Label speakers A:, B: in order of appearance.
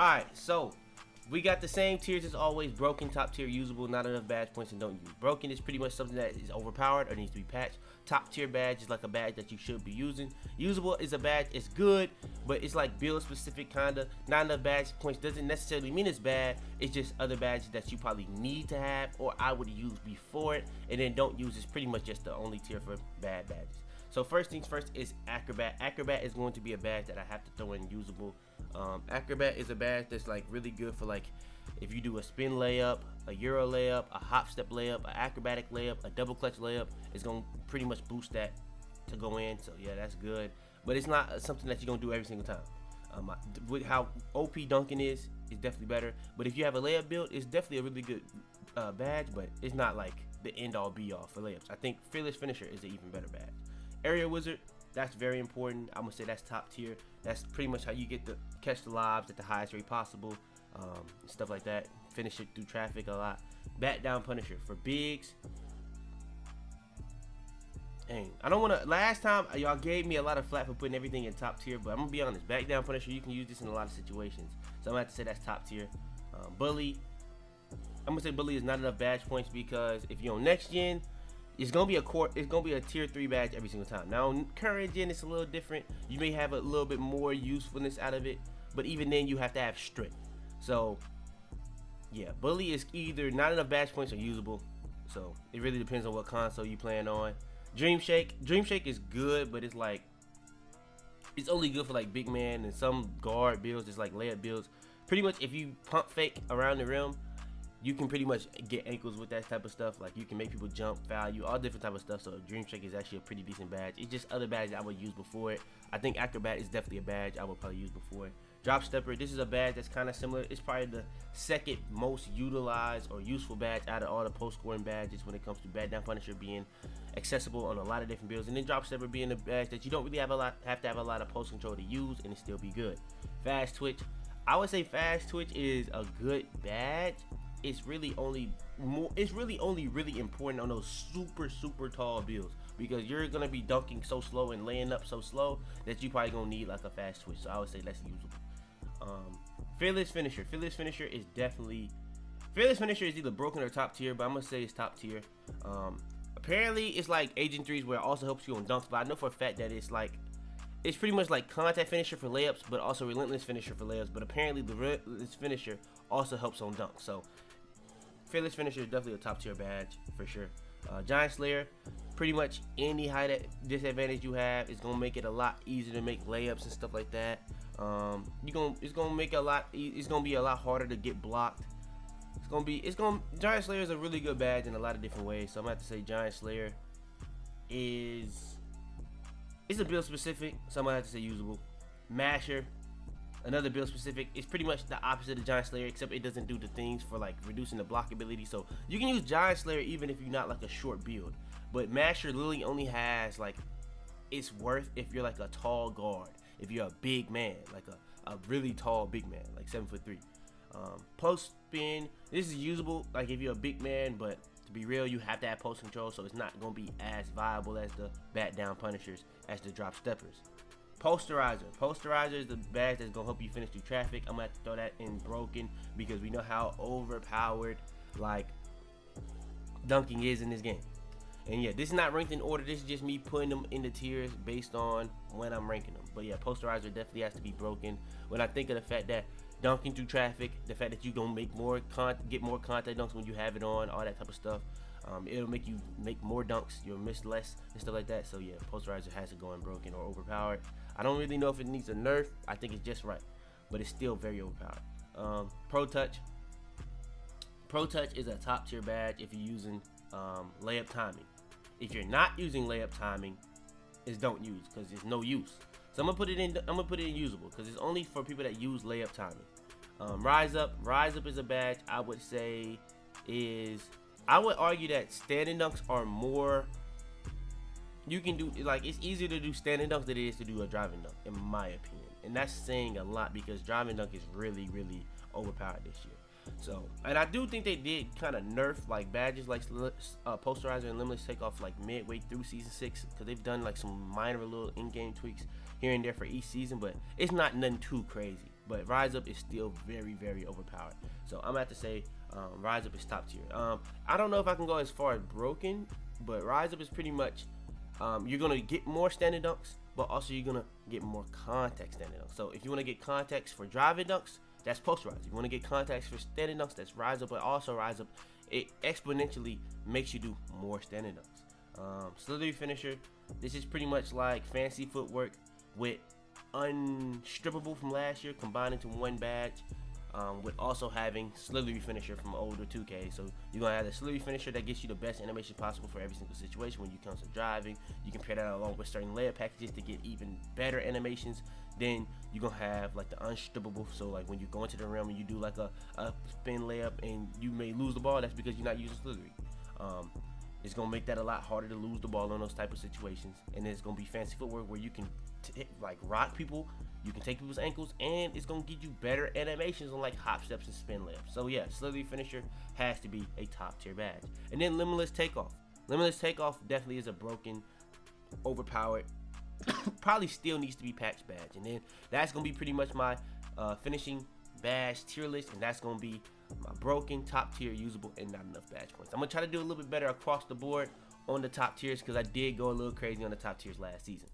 A: Alright, so we got the same tiers as always. Broken, top tier, usable, not enough badge points, and don't use. Broken is pretty much something that is overpowered or needs to be patched. Top tier badge is like a badge that you should be using. Usable is a badge, it's good, but it's like build specific kinda. Not enough badge points doesn't necessarily mean it's bad. It's just other badges that you probably need to have or I would use before it, and then don't use is pretty much just the only tier for bad badges. So first things first is Acrobat. Acrobat is going to be a badge that I have to throw in usable. Acrobat is a badge that's like really good for like if you do a spin layup, a euro layup, a hop step layup, an acrobatic layup, a double clutch layup. It's gonna pretty much boost that to go in. So yeah, that's good. But it's not something that you're gonna do every single time. With how OP dunking is definitely better. But if you have a layup build, it's definitely a really good badge. But it's not like the end all be all for layups. I think Fearless Finisher is an even better badge. Area Wizard, that's very important. I'm gonna say that's top tier. That's pretty much how you get to catch the lobs at the highest rate possible, stuff like that. Finish it through traffic a lot. Bat down Punisher for bigs. Dang, I don't wanna. Last time y'all gave me a lot of flack for putting everything in top tier, but I'm gonna be honest. Back down Punisher, you can use this in a lot of situations. So I'm gonna have to say that's top tier. Bully, I'm gonna say Bully is not enough badge points because if you're on next gen, it's gonna be a tier 3 badge every single time. Now on current gen it's a little different. You may have a little bit more usefulness out of it, but even then you have to have strict. So yeah, Bully is either not enough badge points or usable. So it really depends on what console you plan on. Dream Shake is good, but it's like it's only good for like big man and some guard builds. It's like layup builds. Pretty much if you pump fake around the rim, you can pretty much get ankles with that type of stuff. Like you can make people jump, foul you, all different type of stuff. So Dream Shake is actually a pretty decent badge. It's just other badges I would use before it. I think Acrobat is definitely a badge I would probably use before it. Drop Stepper, this is a badge that's kind of similar. It's probably the second most utilized or useful badge out of all the post scoring badges when it comes to Bat Down Punisher being accessible on a lot of different builds, and then Drop Stepper being a badge that you don't really have to have a lot of post control to use and it still be good. Fast Twitch, I would say Fast Twitch is a good badge. It's really only really important on those super tall builds because you're gonna be dunking so slow and laying up so slow that you probably gonna need like a fast twitch. So I would say that's usable. Fearless Finisher is definitely either broken or top tier, but I'm gonna say it's top tier. Apparently it's like Agent 3's where it also helps you on dunks, but I know for a fact that it's pretty much like contact finisher for layups, but also relentless finisher for layups. But apparently the relentless finisher also helps on dunks. So Fearless Finisher is definitely a top tier badge for sure. Giant Slayer, pretty much any height disadvantage you have is gonna make it a lot easier to make layups and stuff like that. It's gonna be a lot harder to get blocked. Giant Slayer is a really good badge in a lot of different ways. So I'm gonna have to say Giant Slayer is a build specific. So I'm gonna have to say usable. Masher, another build specific. It's pretty much the opposite of Giant Slayer, except it doesn't do the things for like reducing the block ability. So you can use Giant Slayer even if you're not like a short build. But Masher literally only has like it's worth if you're like a tall guard. If you're a big man, like a really tall big man, like 7'3". Post spin, this is usable like if you're a big man, but to be real, you have to have post control, so it's not gonna be as viable as the Bat Down Punishers, as the Drop Steppers. Posterizer is the badge that's gonna help you finish through traffic. I'm gonna have to throw that in broken because we know how overpowered like dunking is in this game. And yeah, this is not ranked in order. This is just me putting them in the tiers based on when I'm ranking them. But yeah, Posterizer definitely has to be broken. When I think of the fact that dunking through traffic, the fact that you gonna get more contact dunks when you have it on, all that type of stuff. It'll make you make more dunks. You'll miss less and stuff like that. So yeah, Posterizer has to go in broken or overpowered. I don't really know if it needs a nerf. I think it's just right, but it's still very overpowered. Pro Touch is a top tier badge if you're using layup timing. If you're not using layup timing, it's don't use because it's no use. So I'm gonna put it in usable because it's only for people that use layup timing. Rise Up is a badge I would say I would argue that standing dunks are more. You can do like it's easier to do standing dunks than it is to do a driving dunk, in my opinion, and that's saying a lot because driving dunk is really overpowered this year. So, and I do think they did kind of nerf like badges like Posterizer and Limitless Takeoff like midway through season 6 because they've done like some minor little in-game tweaks here and there for each season, but it's not nothing too crazy. but Rise Up is still very, very overpowered. So I'm gonna have to say Rise Up is top tier. I don't know if I can go as far as broken, but Rise Up is pretty much you're gonna get more standing dunks, but also you're gonna get more context standing dunks. So if you wanna get context for driving dunks, that's Posterizer. If you wanna get context for standing dunks, that's Rise Up. But also Rise Up, it exponentially makes you do more standing dunks. Slithery finisher. This is pretty much like fancy footwork with unstrippable from last year combined into one badge, with also having slithery finisher from older 2K. So you're gonna have the slithery finisher that gets you the best animation possible for every single situation. When you come to driving, you can pair that along with certain layer packages to get even better animations. Then you're gonna have like the unstrippable. So like when you go into the rim and you do like a spin layup and you may lose the ball, that's because you're not using slithery. It's gonna make that a lot harder to lose the ball in those type of situations. And it's gonna be fancy footwork where you can like rock people, you can take people's ankles, and it's gonna give you better animations on like hop steps and spin layups. So yeah, slithery finisher has to be a top tier badge. And then Limitless Takeoff. Limitless Takeoff definitely is a broken, overpowered, probably still needs to be patched badge. And then that's gonna be pretty much my finishing badge tier list, and that's gonna be my broken, top tier, usable, and not enough badge points. I'm gonna try to do a little bit better across the board on the top tiers because I did go a little crazy on the top tiers last season.